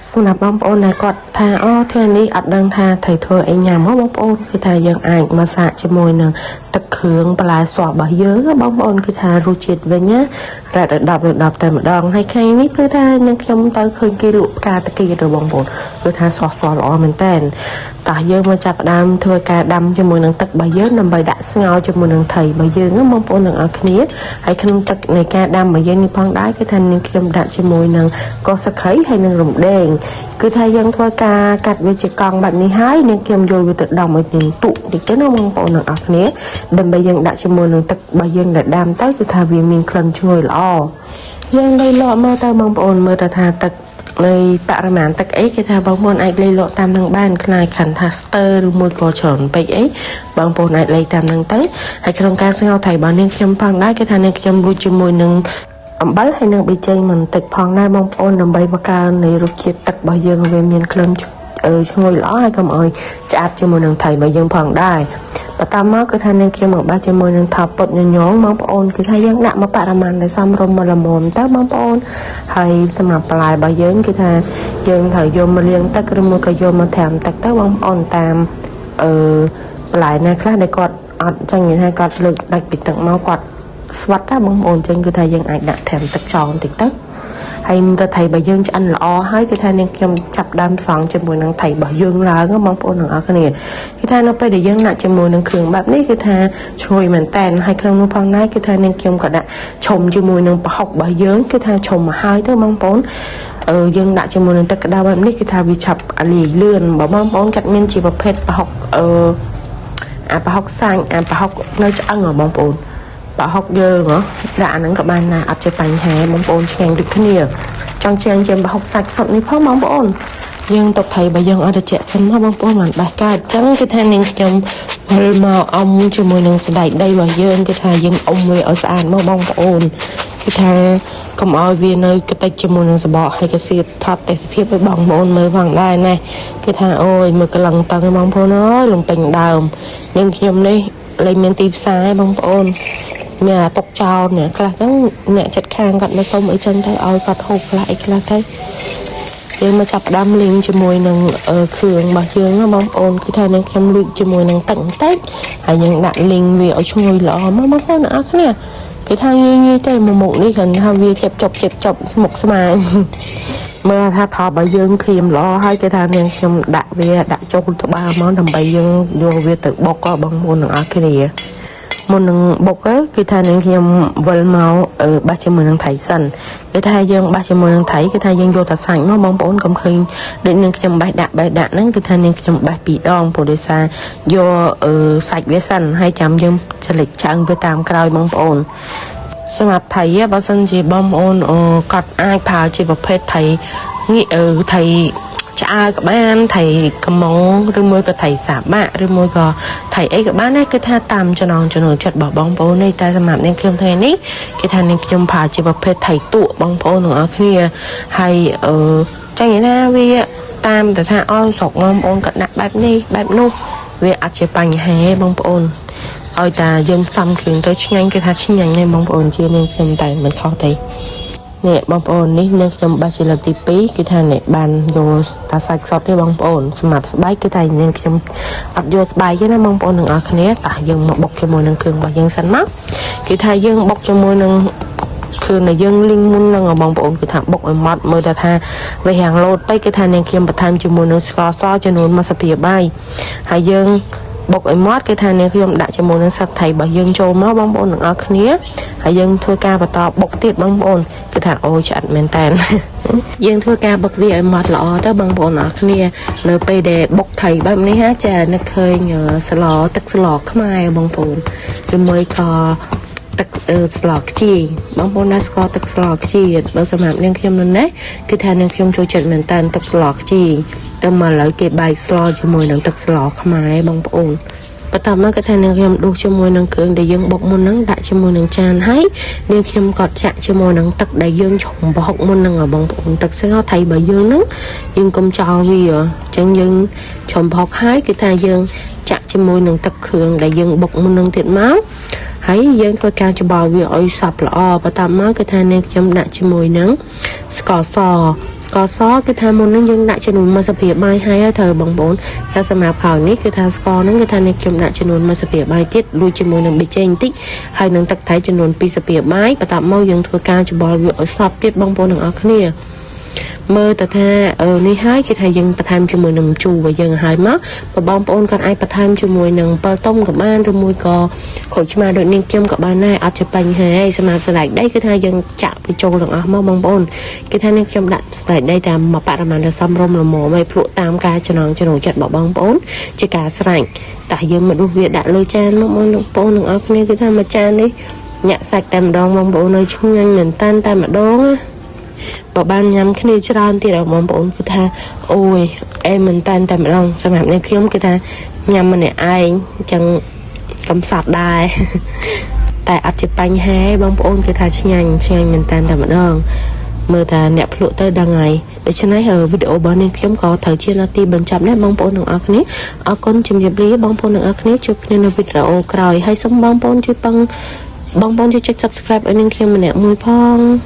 សម្រាប់បងប្អូនដែលគាត់ថាអូថ្ងៃនេះអត់ដឹងថាត្រូវធ្វើអីញ៉ាំហ៎បងប្អូនគឺថាយើងអាចមកសាកជាមួយនឹងទឹកគ្រឿងបន្លែស្រស់របស់យើងបងប្អូនគឺថារសជាតិវិញណារ៉ាត់10តែម្ដងហើយថ្ងៃនេះគឺថានឹងខ្ញុំទៅឃើញគេលក់ផ្កាតាគីទៅបងប្អូនគឺថាស្រស់ល្អមែនតើតោះយើងមកចាប់ផ្ដើមធ្វើការដាំជាមួយនឹងទឹករបស់យើងដើម្បីដាក់ស្ងោរជាមួយនឹងថៃរបស់យើងបងប្អូនទាំងអស់គ្នាហើយក្នុងទឹកនៃការដាំរបស់យើងនេះផងដែរគឺថានឹងខ្ញុំដាក់ជាមួយនឹងកោសស្លឹកគ្រៃហើយនឹងរំដេងគឺថាយើងធ្វើការកាត់វាជាកង់បែបនេះហើយនឹងខ្ញុំយកវាទៅដំឲ្យនឹងទុកតិចទៅណាបងប្អូនទាំងអស់គ្នាដើម្បីយើងដាក់ជាមួយនឹងទឹករបស់យើងដែលដាំទៅគឺថាវាមានក្លិនឈ្ងុយល្អយើងលៃលក់មើលទៅបងប្អូនមើលទៅថាទឹកនៃបរិមាណទឹកអីគេថាបងប្អូនអាចលៃលក់តាមនឹងបានខ្លាចខណ្ឌថាស្ទើឬមួយក៏ច្រើនពេកអីបងប្អូនអាចលៃតាមនឹងទៅហើយក្នុងការស្ងោរថៃរបស់នាងខ្ញុំផងដែរគេថានាងខ្ញុំរួចជាមួយនឹងអំបិលហើយនឹងប៊ីចេងមិនតិចផងដែរបងប្អូនដើម្បីបង្កើននៃរសជាតិទឹករបស់យើងឲ្យវាមានក្លិនឈ្ងុយល្អហើយកុំឲ្យឆ្អាបជាមួយនឹងថៃរបស់យើងផងដែរបន្តមកគឺថានាងខ្ញុំមកបាសជាមួយនឹងថោពុតញញងបងប្អូនគឺថាយើងដាក់មកបរិមាណដែលសមរម្យមកល្មមទៅបងប្អូនហើយសម្រាប់បន្លែរបស់យើងគឺថាយើងត្រូវយកមកលាងទឹកឬមួយក៏យកមកត្រាំទឹកទៅបងប្អូនតាមបន្លែណាខ្លះដែលគាត់អត់ចាញ់និយាយថាគាត់លើកដាច់ពីទឹកមកគាត់ស្វាត់ណាបងប្អូនចឹងគឺថាយើងអាចដាក់ត្រាំទឹកចោលបន្តិចទៅហើយទៅថៃរបស់យើងឆ្អិនល្អហើយគឺថានាងខ្ញុំចាប់ដើមសង់ជាមួយនឹងថៃរបស់យើងឡើងបងប្អូនទាំងអស់គ្នាគឺថានៅពេលដែលយើងដាក់ជាមួយនឹងគ្រឿងបែបនេះគឺថាឈ្ងុយមែនតែនហើយក្នុងនោះផងដែរគឺថានាងខ្ញុំក៏ដាក់ឆុំជាមួយនឹងប្រហុករបស់យើងគឺថាឆុំមកហើយទៅបងប្អូនយើងដាក់ជាមួយនឹងទឹកក្តៅបែបនេះគឺថាវាឆាប់លាយលឿនបងប្អូនកាត់មានជាប្រភេទប្រហុកប្រហុកសាញ់ប្រហុកនៅឆ្អឹងបងប្អូនប្រហុកយើងដាក់អាហ្នឹងក៏បានដែរអត់ជាបញ្ហាបងប្អូនឆ្ងាញ់ដូចគ្នាចង់ឆ្ងាញ់ជាប្រហុកសាច់សុទ្ធនេះផងបងប្អូនយើងទុកថៃបើយើងអត់ត្រជាក់សិនមកបងប្អូនបានបេះកើតអញ្ចឹងគឺថានាងខ្ញុំវិលមកអុំជាមួយនឹងស្បែកដីរបស់យើងគឺថាយើងអុំវាឲ្យស្អាតមកបងប្អូនគឺថាកុំឲ្យវានៅកតិចជាមួយនឹងសបកហើយក៏សៀតថតទេសភាពឲ្យបងប្អូនមើលផងដែរណាគឺថាអូយមើលកលឹងតឹងបងប្អូនអើយលំពេញដើមនាងខ្ញុំនេះលែងមានទីផ្សារបងប្អូនមានអាតុកចោលเนี่ยខ្លះចឹងអ្នកចិត្តខាងគាត់មកសុំអីចឹងទៅឲ្យគាត់ហូបខ្លះអីខ្លះទៅយើងមកចាប់ដើមលីងជាមួយនឹងគ្រឿងរបស់យើងបងប្អូនគឺថានឹងខ្ញុំលួចជាមួយនឹងទឹកបន្តិចហើយយើងដាក់លីងវាឲ្យឈ្ងុយល្អមកបងប្អូនអរគ្នាគេថាងាយទៅមួយមុខនេះគ្រាន់ថាវាចិត្តចប់ស្មុគស្មាញមើលថាថប់ឲ្យយើងក្រៀមល្អហើយគេថានាងខ្ញុំដាក់វាដាក់ចូលត្បាល់មកដើម្បីយើងយកវាទៅបុកបងប្អូនទាំងអស់គ្នាមុននឹងបុកគឺថានាងខ្ញុំវិលមកបាសជាមួយនឹងថៃសិនគឺថាយើងបាសជាមួយនឹងថៃគឺថាយើងយកតែសាច់មកបងប្អូនកុំឃើញដូចនាងខ្ញុំបេះដាក់ហ្នឹងគឺថានាងខ្ញុំបេះ2ដងព្រោះដោយសារយកសាច់វាសិនហើយចាំយើងឆ្លិចឆ្អឹងវាតាមក្រោយបងប្អូនសម្រាប់ថៃបើសិនជាបងប្អូនគាត់អាចប្រើជាប្រភេទថៃថៃឆ្អើក៏បានថៃកំងឬមួយក៏ថៃសាបាក់ឬមួយក៏ថៃអីក៏បានដែរគឺថាតាមចំណងចំណូលចិត្តរបស់បងប្អូននេះតែសម្រាប់នាងខ្ញុំថ្ងៃនេះគេថានាងខ្ញុំប្រើជាប្រភេទថៃតក់បងប្អូនទាំងអស់គ្នាហើយចាញ់ណាវាតាមតែថាឲ្យស្រុកបងប្អូនក៏ដាក់បែបនេះបែបនោះវាអត់ជាបញ្ហាបងប្អូនឲ្យតែយើងផ្សំគ្រឿងទៅឆ្ងាញ់គឺថាឆ្ងាញ់ទេបងប្អូនជានាងខ្ញុំតែមិនខុសទេនេះបងប្អូននេះនាងខ្ញុំបាសជាលើកទី2គឺថានេះបានយកតាសាច់ខ្សត់ទេបងប្អូនសម្រាប់ស្បែកគឺថានាងខ្ញុំអត់យកស្បែកទេណាបងប្អូនទាំងអស់គ្នាតោះយើងមកបុកជាមួយនឹងគ្រឿងរបស់យើងសិនមកគឺថាយើងបុកជាមួយនឹងគ្រឿងដែលយើងលីងមុនហ្នឹងបងប្អូនគឺថាបុកឲ្យម៉ត់មើលថាវារាំងលោតទៅគឺថានាងខ្ញុំបន្ថែមជាមួយនឹងស្ករសចំនួន1 ស្លាបព្រាបាយហើយយើងបុកឲ្យម៉ត់គឺថានាងខ្ញុំដាក់ជាមួយនឹងសាច់ថៃរបស់យើងចូលមកបងប្អូនទាំងអស់គ្នាហើយយើងធ្វើការបន្តបុកទៀតបងប្អូនគឺថាអូឆ្អិតមែនតើយើងធ្វើការបុកវាឲ្យម៉ត់ល្អទៅបងប្អូនទាំងអស់គ្នានៅពេលដែលបុកថៃបែបនេះចានឹកឃើញទឹកស្លខ្មែរបងប្អូនជាមួយក៏ទឹកស្លខ្ជាយបងប្អូនណាស្គាល់ទឹកស្លខ្ជាយបើសម្រាប់នាងខ្ញុំនោះណាគឺថានាងខ្ញុំចូលចិត្តមែនតើទឹកស្លខ្ជាយតែមកឥឡូវគេបែកស្លជាមួយនឹងទឹកស្លខ្មែរបងប្អូនបន្ទាប់មកគឺថានាងខ្ញុំដួសជាមួយនឹងគ្រឿងដែលយើងបុកមុនហ្នឹងដាក់ជាមួយនឹងចានហើយនាងខ្ញុំក៏ចាក់ជាមួយនឹងទឹកដែលយើងឆុងប្រហុកមុនហ្នឹងបងប្អូនទឹកស្ងោរថៃរបស់យើងហ្នឹងយើងកុំចោលវាអញ្ចឹងយើងឆុងប្រហុកហើយគឺថាយើងចាក់ជាមួយនឹងទឹកគ្រឿងដែលយើងបុកមុនហ្នឹងទៀតមកហើយយើងធ្វើការច្បល់វាឲ្យសព្វល្អបន្ទាប់មកគឺថានាងខ្ញុំដាក់ជាមួយនឹងស្ករស có xó cái tham môn nó dân đại chân nôn mà sập hiệp bài hay thời bằng 4 sao sầm map khảo ní cái tham score nó cái tham này chấm đại chân nôn mà sập hiệp bài tiết lui chân môi nâng bị chen tích hay nâng tắc thái chân nôn pi sập hiệp bài và tạm mau dân thua ca cho bò việc ở sập tiết bằng 4 nâng ở kia mơ tờ tha ní hai cái thay dân tham cho mùi nằm chù và dân hai mắt và bong ôn còn ai tham cho mùi nằm bơ tôngกับบ้านrồi mùi cò khỏi cho mà đội niên kiêmกับบ้านnày ở chụp bánh hay xem làm lại đây cái thay dân chạm bị trâu lần ở mơ bong ôn cái thay niên kiêm đặt lại đây tạm mà bạn làm được xăm rôm là mỏ mày phụ tam ca cho nó chặt bỏ bong ôn chỉ cả sạch tại dân mà đu việt đã lơi chan mong ôn ôn đừng ở cái cái thay mà chan đi nhạ sạch tầm đong bong ôn nơi chung nhanh mình tan tam mà đón bảo ban nhắm cái này cho ra thì là mong bốn cái tha ôi em mình tan tầm lòng cho mẹ này khiếm cái ta nhắm mình này ai chẳng cầm sạp đài tại ắt chụp bánh hé bong bốn cái tha chi nhanh mình tan tầm lòng mơ ta nẹp lụa tới đằng ngày để cho nói ở video bao nhiêu khiếm có thời chia là ti bên chậm đấy bong bốn đừng ở cái này ở con chìm dẹp lý bong bốn đừng ở cái này chụp nên video còi hay sống bong bốn chụp bong bốn chụp subscribe ở những khiếm mình nẹp mùi phong